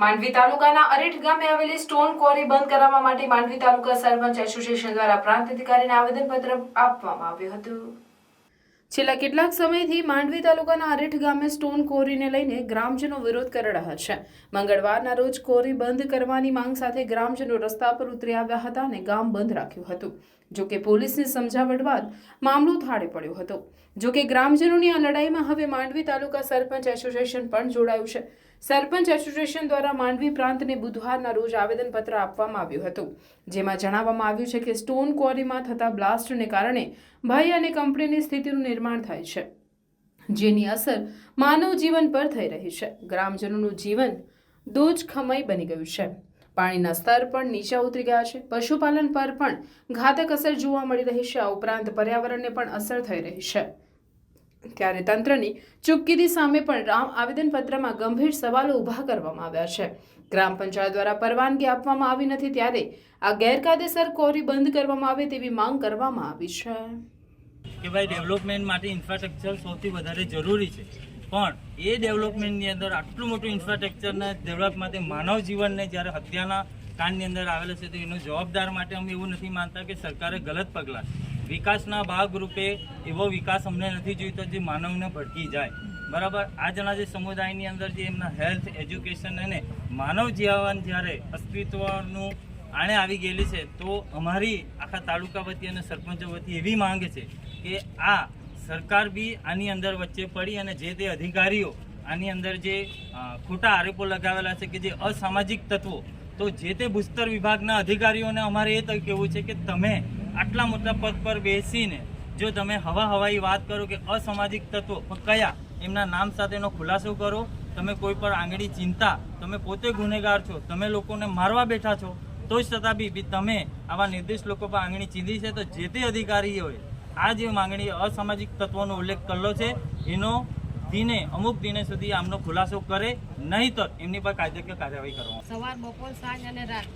માંડવી તાલુકાના અરેઠ ગામે આવેલી સ્ટોન ક્વોરી બંધ કરાવવા માટે માંડવી તાલુકા સરપંચ એસોસિએશન દ્વારા પ્રાંત અધિકારીને આવેદનપત્ર આપવામાં આવ્યું હતું। છેલ્લા કેટલાક સમયથી માંડવી તાલુકાના અરેઠ ગામે સ્ટોન ક્વોરીને લઈને ગ્રામજનો વિરોધ કરી રહ્યા છે। મંગળવારના રોજ ક્વોરી બંધ કરવાની માંગ સાથે ગ્રામજનો રસ્તા પર ઉતરી આવ્યા હતા અને ગામ બંધ રાખ્યું હતું। જોકે પોલીસની સમજાવટ બાદ મામલો થાળે પડ્યો હતો। જોકે ગ્રામજનોની આ લડાઈમાં હવે માંડવી તાલુકા સરપંચ એસોસિએશન પણ જોડાયું છે। સરપંચ એસોસિએશન દ્વારા માંડવી પ્રાંતને બુધવારના રોજ આવેદનપત્ર આપવામાં આવ્યું હતું, જેમાં જણાવવામાં આવ્યું છે કે સ્ટોન ક્વોરીમાં થતા બ્લાસ્ટને કારણે ભય અને કંપનીની સ્થિતિનું નિર્માણ થાય છે, જેની અસર માનવ જીવન પર થઈ રહી છે। ગ્રામજનોનું જીવન દોજખમય બની ગયું છે। પાણીના સ્તર પણ નીચા ઉતરી ગયા છે। પશુપાલન પર પણ ઘાતક અસર જોવા મળી રહી છે। આ ઉપરાંત પર્યાવરણને પણ અસર થઈ રહી છે। ત્યારે તંત્રની ચૂપકીદી સામે પણ આવેદનપત્રમાં ગંભીર સવાલો ઊભા કરવામાં આવ્યા છે। ગ્રામ પંચાયત દ્વારા પરવાનગી આપવામાં આવી નથી, ત્યારે આ ગેરકાયદેસર ક્વોરી બંધ કરવામાં આવે તેવી માંગ કરવામાં આવી છે કે ભાઈ ડેવલપમેન્ટ માટે ઇન્ફ્રાસ્ટ્રક્ચર સૌથી વધારે જરૂરી છે, પણ એ ડેવલપમેન્ટની અંદર આટલું મોટું ઇન્ફ્રાસ્ટ્રક્ચરને ડેવલપ માટે માનવ જીવનને જ્યારે હત્યાના કાંડની અંદર આવેલો છે, તો એનો જવાબદાર માટે અમે એવું નથી માનતા કે સરકારે ગલત પગલાં વિકાસના ભાગરૂપે એવો વિકાસ અમને નથી જોઈતો જે માનવને ભટકી જાય। બરાબર, આજના જે સમુદાયની અંદર જે એમના હેલ્થ, એજ્યુકેશન અને માનવ જીવન જ્યારે અસ્તિત્વનું આણે આવી ગયેલી છે, તો અમારી આખા તાલુકા વતી અને સરપંચો વતી એવી માંગ છે કે આ સરકાર બી આની અંદર વચ્ચે પડી અને જે તે અધિકારીઓ આની અંદર જે ખોટા આરોપો લગાવેલા છે કે જે અસામાજિક તત્વો, તો જે તે ભૂસ્તર વિભાગના અધિકારીઓને અમારે એ તો કહેવું છે કે તમે આટલા મોટા પદ પર બેસીને જો તમે હવાઈ વાત કરો કે અસામાજિક તત્વો કયા, એમના નામ સાથેનો ખુલાસો કરો। તમે કોઈ પર આંગળી ચિંતા, તમે પોતે ગુનેગાર છો, તમે લોકોને મારવા બેઠા છો, તો જ છતાં બી તમે આવા નિર્દોષ લોકો પર આંગળી ચીંધી છે, તો જે તે અધિકારીઓએ આ જે માંગણી અસામાજિક તત્વોનો ઉલ્લેખ કરેલો છે એનો અમુક દિને સુધી આમનો ખુલાસો કરે, નહીં તો એમની પર કાયદેકીય કાર્યવાહી કરવામાં। સવાર, બપોર, સાંજ અને રાત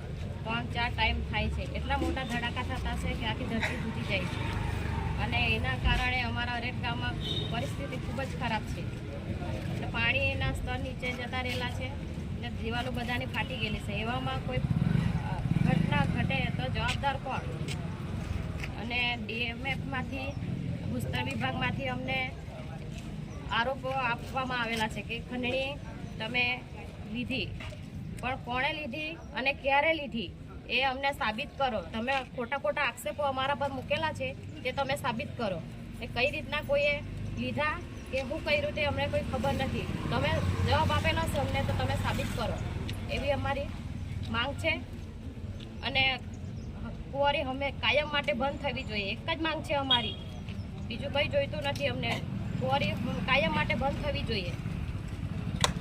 3-4 ટાઈમ થાય છે। એટલા મોટા ધડાકા થતા છે કે આખી ધરતી તૂટી જાય છે, અને એના કારણે અમારા અરેઠ ગામમાં પરિસ્થિતિ ખૂબ જ ખરાબ છે। એટલે પાણીના સ્તર નીચે જતા રહેલા છે, એટલે દિવાલો બધાની ફાટી ગયેલી છે। એવામાં કોઈ ઘટના ઘટે તો જવાબદાર કોણ? અને ડીએમએફમાંથી, ભૂસ્તર વિભાગમાંથી અમને આરોપો આપવામાં આવેલા છે કે ખંડણી તમે લીધી, પણ કોણે લીધી અને ક્યારે લીધી એ અમને સાબિત કરો। તમે ખોટા આક્ષેપો અમારા પર મૂકેલા છે તે તમે સાબિત કરો। એ કઈ રીતના કોઈએ લીધા કે શું કર્યું તે અમને કોઈ ખબર નથી। તમે જવાબ આપેલો છે અમને, તો તમે સાબિત કરો, એવી અમારી માંગ છે। અને ક્વોરી અમે કાયમ માટે બંધ થવી જોઈએ, એક જ માંગ છે અમારી, બીજું કંઈ જોઈતું નથી અમને। ક્વોરી કાયમ માટે બંધ થવી જોઈએ।